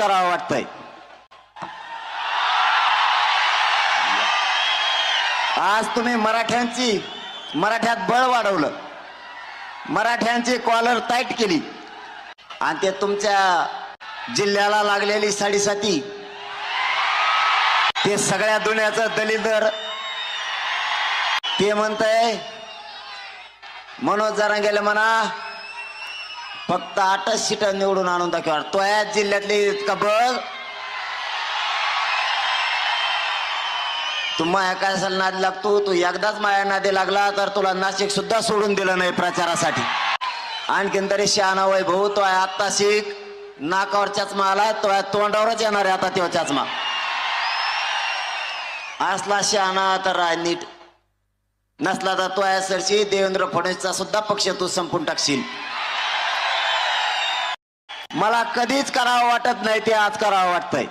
करावं वाटतंय। आज तुम्ही मराठ्यात बळ वाढवलं, मराठ्यांची कॉलर टाईट केली आणि ते तुमच्या जिल्ह्याला लागलेली साडेसाती, ते सगळ्या दुनियाचं दलिंदर ते म्हणतंय मनोज जरांगेला म्हणा फक्त 8 सीट निवडून आणून दाखवा। तो या जिल्ह्यातली इतका बघ, तू माया काय असेल नादी लागतो, तू एकदाच माया नादी लागला तर तुला नाशिक सुद्धा सोडून दिलं नाही प्रचारासाठी। आणखीन तरी शहाणा वैभव तो आत्ता शिक, नाकावर चष्मा आला, तो तोंडावरच येणार आहे आता तो चष्मा। असला शहाणा तर नीट, नसला तर तो सरशी देवेंद्र फडणवीसचा सुद्धा पक्ष तू संपून टाकशील। मला कधीच करावं वाटत नाही, ते आज करावं वाटतंय।